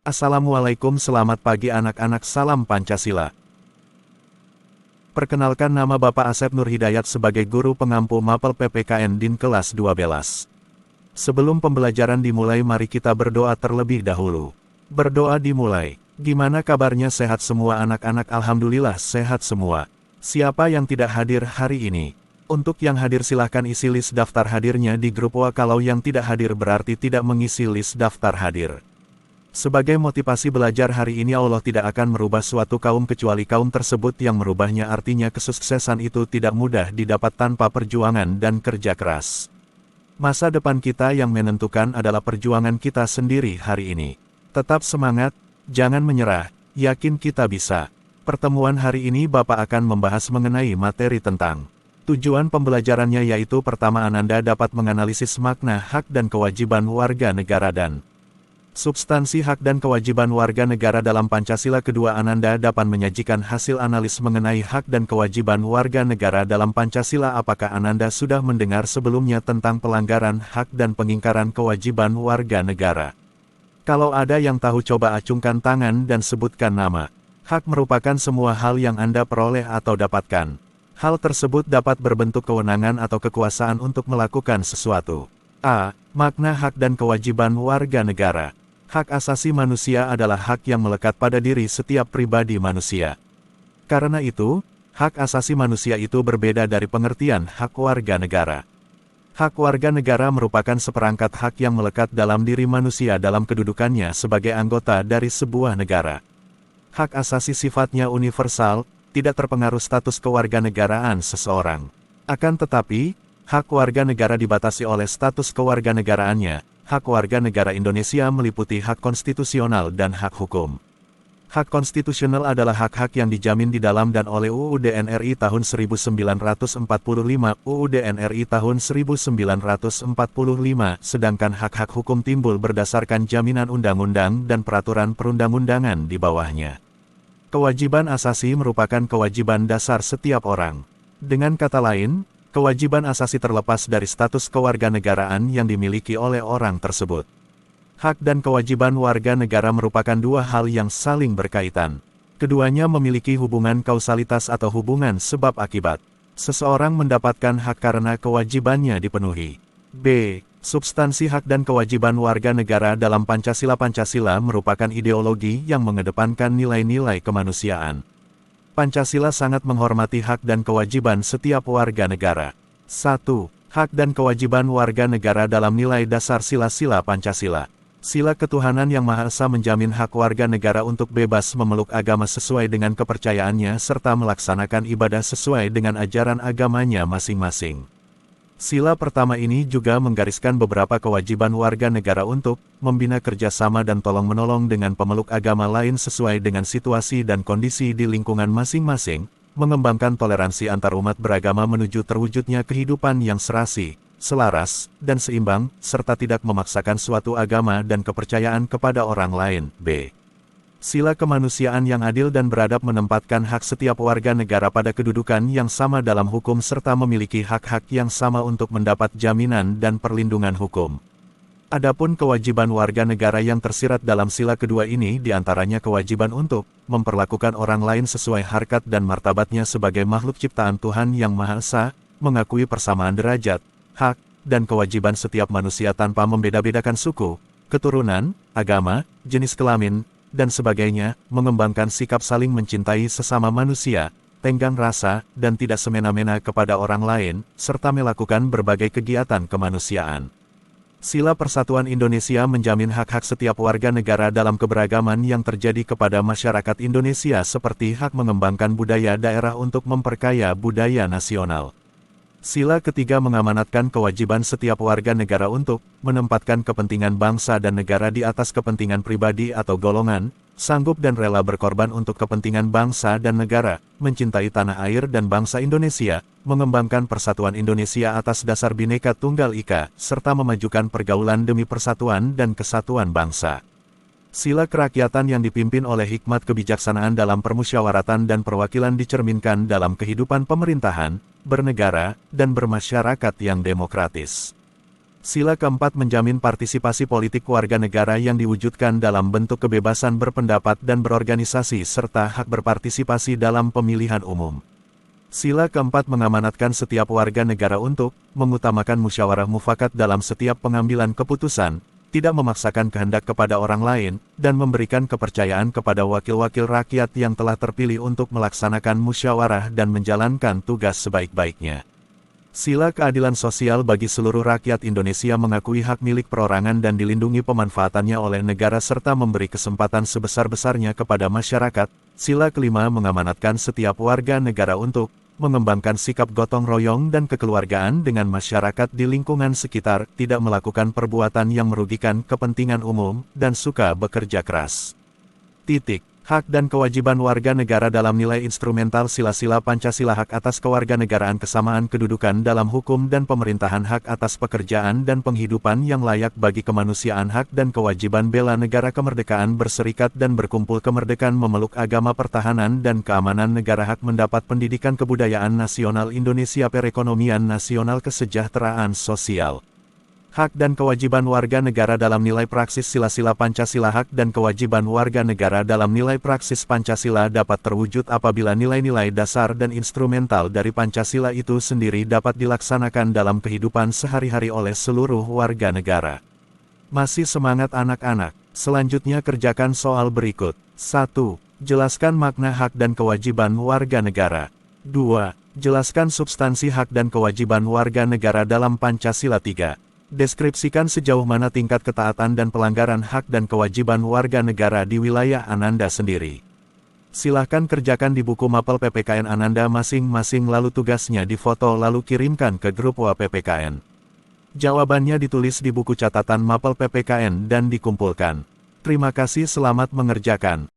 Assalamualaikum, selamat pagi anak-anak, salam Pancasila. Perkenalkan, nama Bapak Asep Nur Hidayat sebagai guru pengampu Mapel PPKN Din kelas 12. Sebelum pembelajaran dimulai, mari kita berdoa terlebih dahulu. Berdoa dimulai. Gimana kabarnya, sehat semua anak-anak? Alhamdulillah sehat semua. Siapa yang tidak hadir hari ini? Untuk yang hadir silahkan isi list daftar hadirnya di grup WA. Kalau yang tidak hadir berarti tidak mengisi list daftar hadir. Sebagai motivasi belajar hari ini, Allah tidak akan merubah suatu kaum kecuali kaum tersebut yang merubahnya. Artinya kesuksesan itu tidak mudah didapat tanpa perjuangan dan kerja keras. Masa depan kita yang menentukan adalah perjuangan kita sendiri hari ini. Tetap semangat, jangan menyerah, yakin kita bisa. Pertemuan hari ini Bapak akan membahas mengenai materi tentang tujuan pembelajarannya, yaitu pertama, Ananda dapat menganalisis makna hak dan kewajiban warga negara dan substansi hak dan kewajiban warga negara dalam Pancasila. Kedua, Ananda dapat menyajikan hasil analis mengenai hak dan kewajiban warga negara dalam Pancasila. Apakah Ananda sudah mendengar sebelumnya tentang pelanggaran hak dan pengingkaran kewajiban warga negara? Kalau ada yang tahu, coba acungkan tangan dan sebutkan nama. Hak merupakan semua hal yang Anda peroleh atau dapatkan. Hal tersebut dapat berbentuk kewenangan atau kekuasaan untuk melakukan sesuatu. A. Makna hak dan kewajiban warga negara. Hak asasi manusia adalah hak yang melekat pada diri setiap pribadi manusia. Karena itu, hak asasi manusia itu berbeda dari pengertian hak warga negara. Hak warga negara merupakan seperangkat hak yang melekat dalam diri manusia dalam kedudukannya sebagai anggota dari sebuah negara. Hak asasi sifatnya universal, tidak terpengaruh status kewarganegaraan seseorang. Akan tetapi, hak warga negara dibatasi oleh status kewarganegaraannya. Hak warga negara Indonesia meliputi hak konstitusional dan hak hukum. Hak konstitusional adalah hak-hak yang dijamin di dalam dan oleh UUD NRI tahun 1945, UUD NRI tahun 1945, sedangkan hak-hak hukum timbul berdasarkan jaminan undang-undang dan peraturan perundang-undangan di bawahnya. Kewajiban asasi merupakan kewajiban dasar setiap orang. Dengan kata lain, kewajiban asasi terlepas dari status kewarganegaraan yang dimiliki oleh orang tersebut. Hak dan kewajiban warga negara merupakan dua hal yang saling berkaitan. Keduanya memiliki hubungan kausalitas atau hubungan sebab akibat. Seseorang mendapatkan hak karena kewajibannya dipenuhi. B. Substansi hak dan kewajiban warga negara dalam Pancasila. Pancasila merupakan ideologi yang mengedepankan nilai-nilai kemanusiaan. Pancasila sangat menghormati hak dan kewajiban setiap warga negara. 1. Hak dan kewajiban warga negara dalam nilai dasar sila-sila Pancasila. Sila ketuhanan yang Maha Esa menjamin hak warga negara untuk bebas memeluk agama sesuai dengan kepercayaannya serta melaksanakan ibadah sesuai dengan ajaran agamanya masing-masing. Sila pertama ini juga menggariskan beberapa kewajiban warga negara untuk membina kerjasama dan tolong-menolong dengan pemeluk agama lain sesuai dengan situasi dan kondisi di lingkungan masing-masing, mengembangkan toleransi antar umat beragama menuju terwujudnya kehidupan yang serasi, selaras, dan seimbang, serta tidak memaksakan suatu agama dan kepercayaan kepada orang lain. B. Sila kemanusiaan yang adil dan beradab menempatkan hak setiap warga negara pada kedudukan yang sama dalam hukum serta memiliki hak-hak yang sama untuk mendapat jaminan dan perlindungan hukum. Adapun kewajiban warga negara yang tersirat dalam sila kedua ini diantaranya kewajiban untuk memperlakukan orang lain sesuai harkat dan martabatnya sebagai makhluk ciptaan Tuhan yang Maha Esa, mengakui persamaan derajat, hak, dan kewajiban setiap manusia tanpa membeda-bedakan suku, keturunan, agama, jenis kelamin, dan sebagainya, mengembangkan sikap saling mencintai sesama manusia, tenggang rasa, dan tidak semena-mena kepada orang lain, serta melakukan berbagai kegiatan kemanusiaan. Sila Persatuan Indonesia menjamin hak-hak setiap warga negara dalam keberagaman yang terjadi kepada masyarakat Indonesia seperti hak mengembangkan budaya daerah untuk memperkaya budaya nasional. Sila ketiga mengamanatkan kewajiban setiap warga negara untuk menempatkan kepentingan bangsa dan negara di atas kepentingan pribadi atau golongan, sanggup dan rela berkorban untuk kepentingan bangsa dan negara, mencintai tanah air dan bangsa Indonesia, mengembangkan persatuan Indonesia atas dasar Bhinneka Tunggal Ika, serta memajukan pergaulan demi persatuan dan kesatuan bangsa. Sila kerakyatan yang dipimpin oleh hikmat kebijaksanaan dalam permusyawaratan dan perwakilan dicerminkan dalam kehidupan pemerintahan, bernegara, dan bermasyarakat yang demokratis. Sila keempat menjamin partisipasi politik warga negara yang diwujudkan dalam bentuk kebebasan berpendapat dan berorganisasi serta hak berpartisipasi dalam pemilihan umum. Sila keempat mengamanatkan setiap warga negara untuk mengutamakan musyawarah mufakat dalam setiap pengambilan keputusan, tidak memaksakan kehendak kepada orang lain, dan memberikan kepercayaan kepada wakil-wakil rakyat yang telah terpilih untuk melaksanakan musyawarah dan menjalankan tugas sebaik-baiknya. Sila keadilan sosial bagi seluruh rakyat Indonesia mengakui hak milik perorangan dan dilindungi pemanfaatannya oleh negara serta memberi kesempatan sebesar-besarnya kepada masyarakat. Sila kelima mengamanatkan setiap warga negara untuk mengembangkan sikap gotong royong dan kekeluargaan dengan masyarakat di lingkungan sekitar, tidak melakukan perbuatan yang merugikan kepentingan umum, dan suka bekerja keras. Hak dan kewajiban warga negara dalam nilai instrumental sila-sila Pancasila. Hak atas kewarganegaraan, kesamaan kedudukan dalam hukum dan pemerintahan, hak atas pekerjaan dan penghidupan yang layak bagi kemanusiaan, hak dan kewajiban bela negara, kemerdekaan berserikat dan berkumpul, kemerdekaan memeluk agama, pertahanan dan keamanan negara, hak mendapat pendidikan, kebudayaan nasional Indonesia, perekonomian nasional, kesejahteraan sosial. Hak dan kewajiban warga negara dalam nilai praksis sila-sila Pancasila. Hak dan kewajiban warga negara dalam nilai praksis Pancasila dapat terwujud apabila nilai-nilai dasar dan instrumental dari Pancasila itu sendiri dapat dilaksanakan dalam kehidupan sehari-hari oleh seluruh warga negara. Masih semangat anak-anak? Selanjutnya kerjakan soal berikut. 1. Jelaskan makna hak dan kewajiban warga negara. 2. Jelaskan substansi hak dan kewajiban warga negara dalam Pancasila. 3. Deskripsikan sejauh mana tingkat ketaatan dan pelanggaran hak dan kewajiban warga negara di wilayah Ananda sendiri. Silahkan kerjakan di buku mapel PPKN Ananda masing-masing, lalu tugasnya difoto lalu kirimkan ke grup WA PPKN. Jawabannya ditulis di buku catatan mapel PPKN dan dikumpulkan. Terima kasih, selamat mengerjakan.